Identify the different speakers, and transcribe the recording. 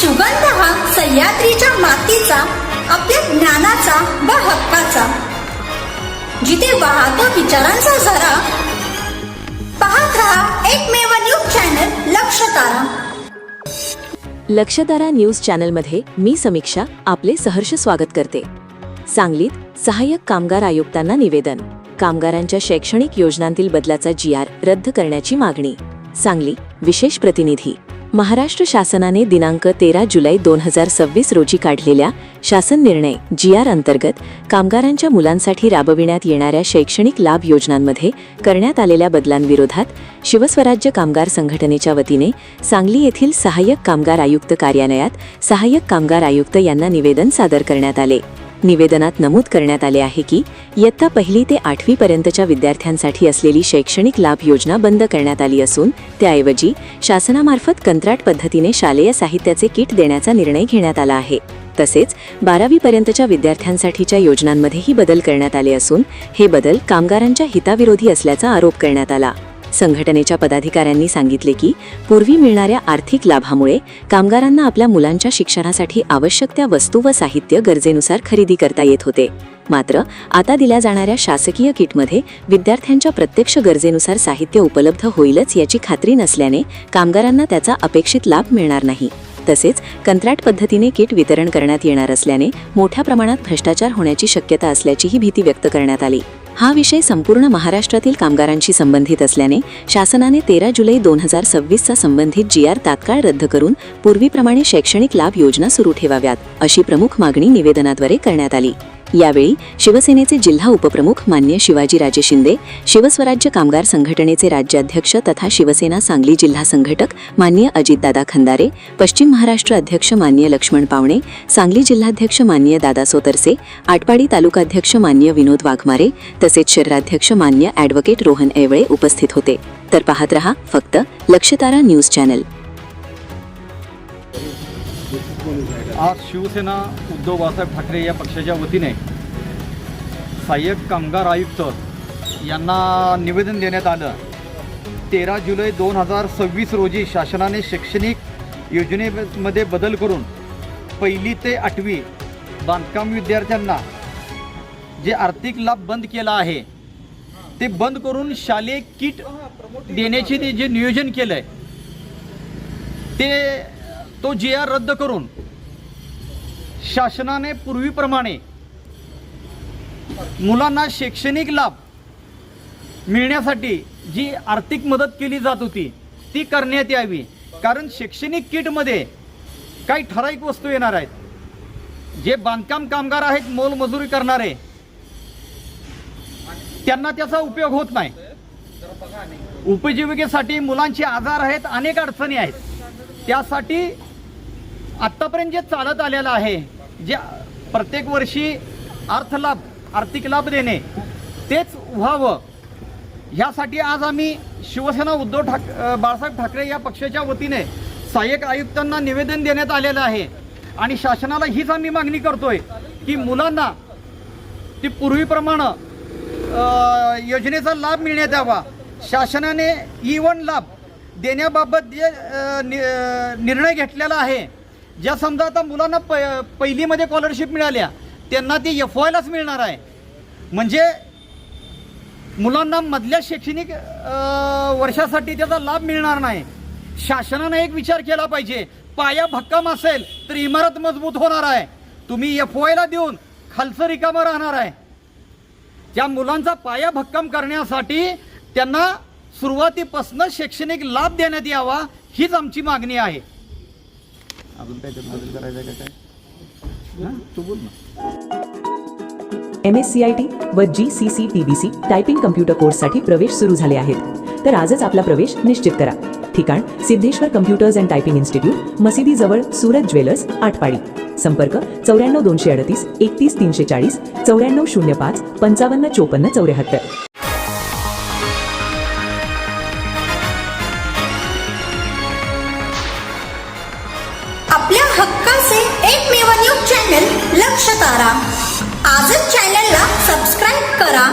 Speaker 1: सुगंध हा सह्याद्रीच्या मातीचा, आपल्या ज्ञानाचा व हक्काचा, जिथे वाहतो विचारांचा झरा। पाहत रहा एकमेव न्यूज चॅनल लक्षतारा।
Speaker 2: लक्षतारा न्यूज चॅनलमध्ये मी समीक्षा आपले सहर्ष स्वागत करते। सांगलीत सहाय्यक कामगार आयुक्तांना निवेदन, कामगारांच्या शैक्षणिक योजनांतील बदलाचा GR रद्द करण्याची मागणी। सांगली विशेष प्रतिनिधी। महाराष्ट्र शासनाने दिनांक 13 जुलै 2026 रोजी काढलेल्या शासन निर्णय GR अंतर्गत कामगारांच्या मुलांसाठी राबविण्यात येणाऱ्या शैक्षणिक लाभ योजनांमध्ये करण्यात आलेल्या बदलांविरोधात शिवस्वराज्य कामगार संघटनेच्या वतीने सांगली येथील सहाय्यक कामगार आयुक्त कार्यालयात सहाय्यक कामगार आयुक्त यांना निवेदन सादर करण्यात आले। निवेदनात नमूद करण्यात आले आहे की इयत्ता 1ली ते 8वी पर्यंतच्या विद्यार्थ्यांसाठी असलेली शैक्षणिक लाभ योजना बंद करण्यात आली असून त्याऐवजी शासनामार्फत कंत्राट पद्धतीने शालेय साहित्याचे किट देण्याचा निर्णय घेण्यात आला आहे। तसेच 12वी पर्यंतच्या विद्यार्थ्यांसाठीच्या योजनांमध्येही बदल करण्यात आले असून हे बदल कामगारांच्या हिताविरोधी असल्याचा आरोप करण्यात आला। संघटनेच्या पदाधिकाऱ्यांनी सांगितले की पूर्वी मिळणाऱ्या आर्थिक लाभामुळे कामगारांना आपल्या मुलांच्या शिक्षणासाठी आवश्यक त्या वस्तू व साहित्य गरजेनुसार खरेदी करता येत होते। मात्र आता दिल्या जाणाऱ्या शासकीय किटमध्ये विद्यार्थ्यांच्या प्रत्यक्ष गरजेनुसार साहित्य उपलब्ध होईलच याची खात्री नसल्याने कामगारांना त्याचा अपेक्षित लाभ मिळणार नाही। तसेच कंत्राट पद्धतीने किट वितरण करण्यात येणार असल्याने मोठ्या प्रमाणात भ्रष्टाचार होण्याची शक्यता असल्याचीही भीती व्यक्त करण्यात आली। हा विषय संपूर्ण महाराष्ट्रातील कामगारांशी संबंधित असल्याने शासनाने 13 जुलै 2026 संबंधित GR तात्काळ रद्द करून पूर्वीप्रमाणे शैक्षणिक लाभ योजना सुरू ठेवाव्यात अशी प्रमुख मागणी निवेदनाद्वारे करण्यात आली। यावेळी शिवसेनेचे जिल्हा उपप्रमुख मान्य शिवाजीराजे शिंदे, शिवस्वराज्य कामगार संघटनेचे राज्याध्यक्ष तथा शिवसेना सांगली जिल्हा संघटक मान्य अजितदादा खंदारे, पश्चिम महाराष्ट्र अध्यक्ष मान्य लक्ष्मण पावणे, सांगली जिल्हाध्यक्ष मान्य दादा सोतरसे, आटपाडी तालुकाध्यक्ष मान्य विनोद वाघमारे तसेच शहराध्यक्ष मान्य ॲडव्होकेट रोहन ऐवळे उपस्थित होते। तर पाहत रहा फक्त लक्षतारा न्यूज चॅनल।
Speaker 3: आज शिवसेना उद्धव बाळासाहेब ठाकरे या पक्षाच्या वतीने सहाय्यक कामगार आयुक्त यांना निवेदन देण्यात आलं। 13 जुलै 2026 रोजी शासनाने शैक्षणिक योजनेमध्ये बदल करून 1ली ते 8वी बांधकाम विद्यार्थ्यांना जे आर्थिक लाभ बंद केला आहे ते बंद करून शालेय किट देण्याचे ते जे नियोजन केलं आहे तो GR रद्द करून शासनाने पूर्वीप्रमाणे मुलांना शैक्षणिक लाभ मिळण्यासाठी जी आर्थिक मदत केली जात होती ती करण्यात यावी। कारण शैक्षणिक किटमध्ये काही ठराविक वस्तू येणार आहेत। जे बांधकाम कामगार आहेत, मोलमजुरी करणारे, त्यांना त्याचा उपयोग होत नाही। उपजीविकेसाठी मुलांचे आजार आहेत, अनेक अडचणी आहेत। त्यासाठी आत्तापर्यंत जे चालत आलेलं आहे, जे प्रत्येक वर्षी आर्थिक लाभ देणे तेच व्हावं, ह्यासाठी आज आम्ही शिवसेना उद्धव बाळासाहेब ठाकरे या पक्षाच्या वतीने सहाय्यक आयुक्तांना निवेदन देण्यात आलेलं आहे। आणि शासनाला हीच आम्ही मागणी करतोय की मुलांना ती पूर्वीप्रमाणे योजनेचा लाभ मिळण्यात यावा। शासनाने E1 लाभ देण्याबाबत जे निर्णय घेतलेला आहे, ज्या समजा आता मुलांना पहिलीमध्ये स्कॉलरशिप मिळाल्या त्यांना ती FYलाच मिळणार आहे। म्हणजे मुलांना मधल्या शैक्षणिक वर्षासाठी त्याचा लाभ मिळणार नाही। शासनाने एक विचार केला पाहिजे, पाया भक्कम असेल तर इमारत मजबूत होणार आहे। तुम्ही FYला देऊन खालचं रिकामं राहणार आहे। त्या मुलांचा पाया भक्कम करण्यासाठी त्यांना सुरुवातीपासून शैक्षणिक लाभ देण्यात यावा, हीच आमची मागणी आहे। अजून काय बदल करायचा आहे काय? तू बोल ना।
Speaker 4: MSCIT व GCC-TBC टायपिंग कम्प्युटर कोर्ससाठी प्रवेश सुरू झाले आहेत। तर आजच आपला प्रवेश निश्चित करा। ठिकाण Siddheshwar computers and typing institute, मशिदीजवळ सूरज ज्वेलर्स, आटपाडी। संपर्क 94 238 31 340 94 05 55 54 74।
Speaker 1: आपल्या हक्काचे एकमेव न्यूज चॅनल लक्षतारा। आजच चॅनलला सबस्क्राईब करा